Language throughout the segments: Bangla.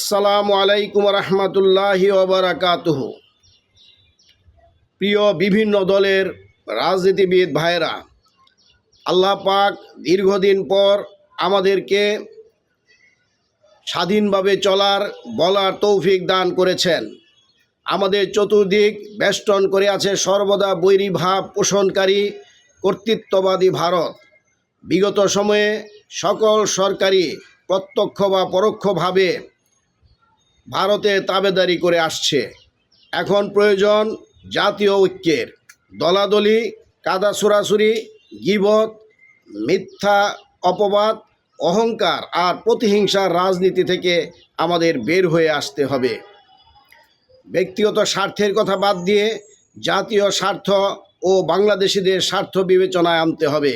আসসালামু আলাইকুম রহমতুল্লাহি ওয়া বারাকাতুহু। প্রিয় বিভিন্ন দলের রাজনীতিবিদ ভাইরা, আল্লাহ পাক দীর্ঘদিন পর আমাদেরকে স্বাধীনভাবে চলার বলার তৌফিক দান করেছেন। আমাদের চতুর্দিক বেষ্টন করে আছে সর্বদা বৈরী ভাব পোষণকারী কর্তৃত্ববাদী ভারত। বিগত সময়ে সকল সরকারি প্রত্যক্ষ বা পরোক্ষভাবে ভারতের তাবেদারি করে আসছে। এখন প্রয়োজন জাতীয় ঐক্যের। দলাদলি, কাদা ছোড়াছুরি, গীবত, মিথ্যা অপবাদ, অহংকার আর প্রতিহিংসার রাজনীতি থেকে আমাদের বের হয়ে আসতে হবে। ব্যক্তিগত স্বার্থের কথা বাদ দিয়ে জাতীয় স্বার্থ ও বাংলাদেশিদের স্বার্থ বিবেচনায় আনতে হবে।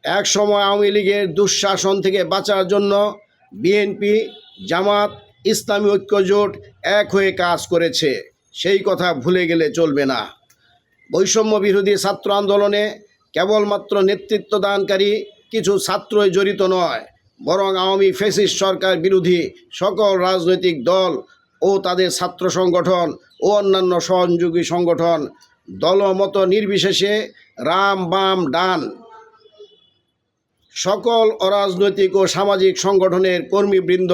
এক সময় আওয়ামী লীগের দুঃশাসন থেকে বাঁচার জন্য বিএনপি, জামাত, ইসলামী ঐক্য জোট এক হয়ে কাজ করেছে, সেই কথা ভুলে গেলে চলবে না। বৈষম্য বিরোধী ছাত্র আন্দোলনে কেবলমাত্র নেতৃত্ব দানকারী কিছু ছাত্রই জড়িত নয়, বরং আওয়ামী ফ্যাসিস্ট সরকার বিরোধী সকল রাজনৈতিক দল ও তাদের ছাত্র সংগঠন ও অন্যান্য সহযোগী সংগঠন, দলমত নির্বিশেষে রাম বাম ডান সকল অরাজনৈতিক ও সামাজিক সংগঠনের কর্মীবৃন্দ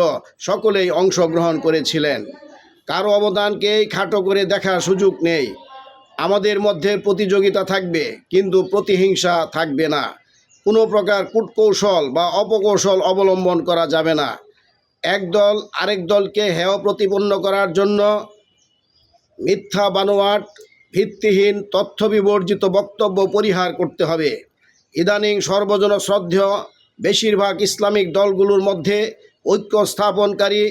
সকলেই অংশগ্রহণ করেছিলেন। কারো অবদানকেই খাটো করে দেখার সুযোগ নেই। আমাদের মধ্যে প্রতিযোগিতা থাকবে, কিন্তু প্রতিহিংসা থাকবে না। কোনো প্রকার কূটকৌশল বা অপকৌশল অবলম্বন করা যাবে না। এক দল আরেক দলকে হেয় প্রতিপন্ন করার জন্য মিথ্যা বানোয়াট ভিত্তিহীন তথ্য বিবর্জিত বক্তব্য পরিহার করতে হবে। ইদানিং সর্বজন শ্রদ্ধেয় বেশিরভাগ ইসলামিক দলগুলোর মধ্যে ঐক্য স্থাপনকারী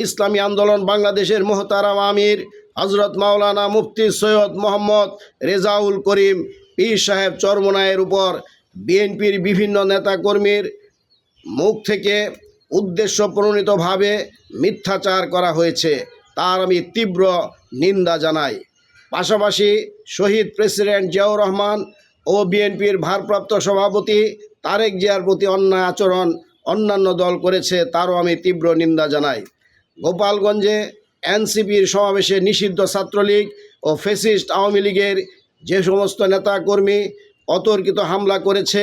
ইসলামী আন্দোলন বাংলাদেশের মোহতারাম আমির হজরত মাওলানা মুফতি সৈয়দ মোহাম্মদ রেজাউল করিম পীর সাহেব চরমোনাইয়ের উপর বিএনপির বিভিন্ন নেতাকর্মীর মুখ থেকে উদ্দেশ্য প্রণীতভাবে মিথ্যাচার করা হয়েছে, তার আমি তীব্র নিন্দা জানাই। পাশাপাশি শহীদ প্রেসিডেন্ট জিয়াউর রহমান ও বিএনপির ভারপ্রাপ্ত সভাপতি তারেক জিয়ার প্রতি অন্যায় আচরণ অন্যান্য দল করেছে, তারও আমি তীব্র নিন্দা জানাই। গোপালগঞ্জে এনসিপির সমাবেশে নিষিদ্ধ ছাত্রলীগ ও ফ্যাসিস্ট আওয়ামী লীগের যে সমস্ত নেতাকর্মী অতর্কিত হামলা করেছে,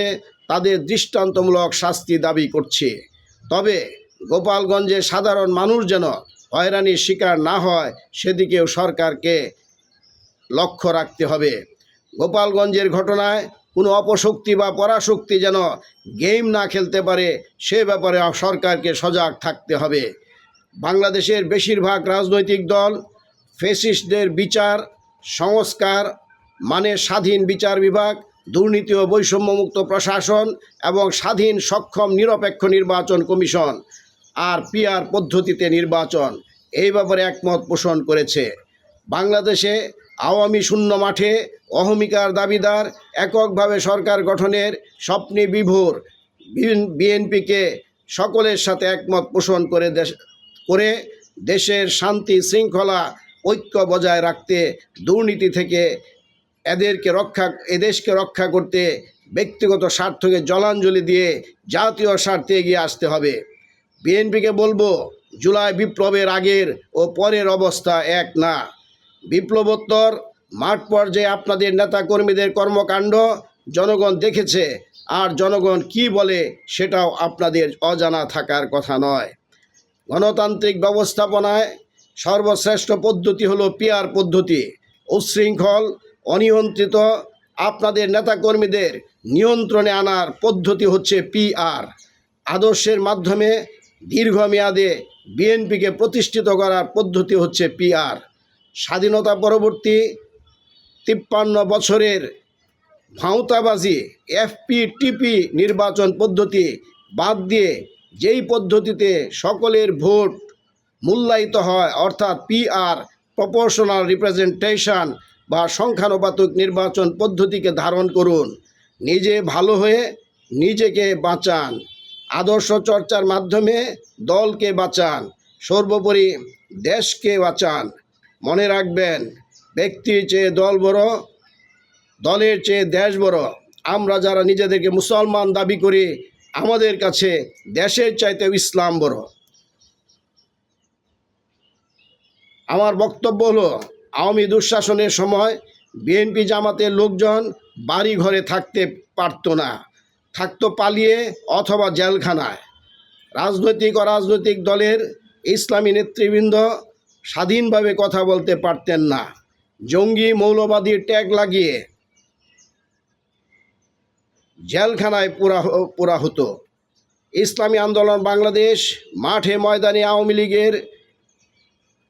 তাদের দৃষ্টান্তমূলক শাস্তি দাবি করছে। তবে গোপালগঞ্জে সাধারণ মানুষ যেন হয়রানির শিকার না হয়, সেদিকেও সরকারকে লক্ষ্য রাখতে হবে। গোপালগঞ্জের ঘটনায় কোনো অপশক্তি বা পরাশক্তি যেন গেম না খেলতে পারে, সে ব্যাপারে সরকারকে সজাগ থাকতে হবে। বাংলাদেশের বেশিরভাগ রাজনৈতিক দল ফ্যাসিস্টদের বিচার সংস্কার মানে স্বাধীন বিচার বিভাগ, দুর্নীতি ও বৈষম্যমুক্ত প্রশাসন এবং স্বাধীন সক্ষম নিরপেক্ষ নির্বাচন কমিশন আর পিআর পদ্ধতিতে নির্বাচন, এই ব্যাপারে একমত পোষণ করেছে। বাংলাদেশে আওয়ামী শূন্য মাঠে অহমিকার দাবিদার এককভাবে সরকার গঠনের স্বপ্নে বিভোর বিএনপিকে সকলের সাথে একমত পোষণ করে দেশের শান্তি শৃঙ্খলা ঐক্য বজায় রাখতে, দুর্নীতি থেকে এদেশকে রক্ষা করতে ব্যক্তিগত স্বার্থকে জলাঞ্জলি দিয়ে জাতীয় স্বার্থে এগিয়ে আসতে হবে। বিএনপিকে বলবো, জুলাই বিপ্লবের আগের ও পরের অবস্থা এক না। বিপ্লবোত্তর মাঠ পর্যায়ে আপনাদের নেতাকর্মীদের কর্মকাণ্ড জনগণ দেখেছে, আর জনগণ কি বলে সেটাও আপনাদের অজানা থাকার কথা নয়। গণতান্ত্রিক ব্যবস্থাপনায় সর্বশ্রেষ্ঠ পদ্ধতি হলো পিআর পদ্ধতি। উচ্ছৃঙ্খল অনিয়ন্ত্রিত আপনাদের নেতাকর্মীদের নিয়ন্ত্রণে আনার পদ্ধতি হচ্ছে পিআর। আদর্শের মাধ্যমে দীর্ঘমেয়াদে বিএনপিকে প্রতিষ্ঠিত করার পদ্ধতি হচ্ছে পিআর। স্বাধীনতা পরবর্তী 53 বছরের ভাঁওতাবাজি এফপিটিপি নির্বাচন পদ্ধতি বাদ দিয়ে যেই পদ্ধতিতে সকলের ভোট মূল্যায়িত হয়, অর্থাৎ পিআর প্রপোর্শনাল রিপ্রেজেন্টেশন বা সংখ্যানুপাতিক নির্বাচন পদ্ধতিকে ধারণ করুন। নিজে ভালো হয়ে নিজেকে বাঁচান, আদর্শ চর্চার মাধ্যমে দলকে বাঁচান, সর্বোপরি দেশকে বাঁচান। মনে রাখবেন, ব্যক্তির চেয়ে দল বড়, দলের চেয়ে দেশ বড়। আমরা যারা নিজেদেরকে মুসলমান দাবি করি, আমাদের কাছে দেশের চাইতে ইসলাম বড়। আমার বক্তব্য হলো, আওয়ামী দুঃশাসনের সময় বিএনপি জামাতের লোকজন বাড়ি ঘরে থাকতে পারত না, থাকতো পালিয়ে অথবা জেলখানায়। রাজনৈতিক অরাজনৈতিক দলের ইসলামী নেতৃবৃন্দ স্বাধীনভাবে কথা বলতে পারতেন না। জঙ্গি মৌলবাদীর ট্যাগ লাগিয়ে জেলখানায় পোড়া হতো। ইসলামী আন্দোলন বাংলাদেশ মাঠে ময়দানে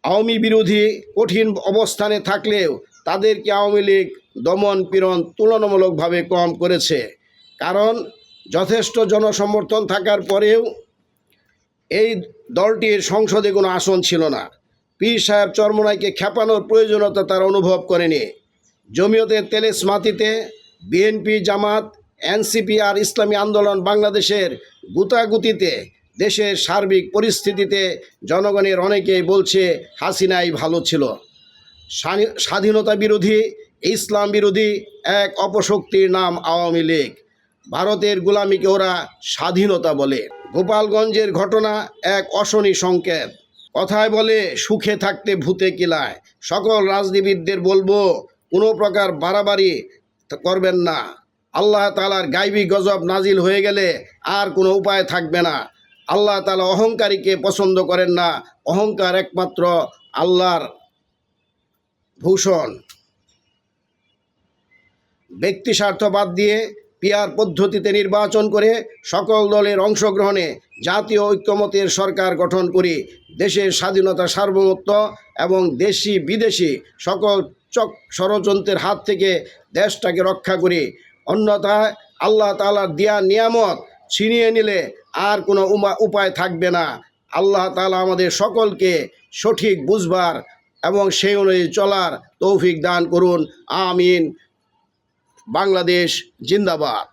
আওয়ামী বিরোধী কঠিন অবস্থানে থাকলেও তাদেরকে আওয়ামী লীগ দমন পীড়ন তুলনামূলকভাবে কম করেছে। কারণ যথেষ্ট জনসমর্থন থাকার পরেও এই দলটির সংসদে কোনো আসন ছিল না। পীর সাহেব চরমোনাইকে খেপানোর প্রয়োজনীয়তা তারা অনুভব করেনি। জমিয়তের তেলেস মাটিতে বিএনপি, জামাত, এনসিপি আর ইসলামী আন্দোলন বাংলাদেশের গুতাগুতিতে দেশের সার্বিক পরিস্থিতিতে জনগণের অনেকেই বলছে হাসিনাই ভালো ছিল। স্বাধীনতা বিরোধী, ইসলাম বিরোধী এক অপশক্তির নাম আওয়ামী লীগ। ভারতের গোলামিকে ওরা স্বাধীনতা বলে। গোপালগঞ্জের ঘটনা এক অশনি সংকেত। কথায় বলে সুখে থাকতে ভূতে কিলায়। সকল রাজনীতিবিদদের বলবো, কোনো প্রকার বাড়াবাড়ি করবেন না। আল্লাহ তাআলার গায়বী গজব নাজিল হয়ে গেলে আর কোনো উপায় থাকবে না। আল্লাহ তাআলা অহংকারীকে পছন্দ করেন না। অহংকার একমাত্র আল্লাহর ভূষণ। ব্যক্তি স্বার্থ বাদ দিয়ে পিআর পদ্ধতিতে নির্বাচন করে সকল দলের অংশগ্রহণে জাতীয় ঐক্যমত্যের সরকার গঠন করি। দেশের স্বাধীনতা, সার্বভৌমত্ব এবং দেশি বিদেশি সকল ষড়যন্ত্রের হাত থেকে দেশটাকে রক্ষা করি। অন্যথায় আল্লাহ তাআলার দেয়া নিয়ামত ছিনিয়ে নিলে আর কোনো উপায় থাকবে না। আল্লাহ তাআলা আমাদের সকলকে সঠিক বুঝবার এবং সেই অনুযায়ী চলার তৌফিক দান করুন। আমিন। বাংলাদেশ জিন্দাবাদ।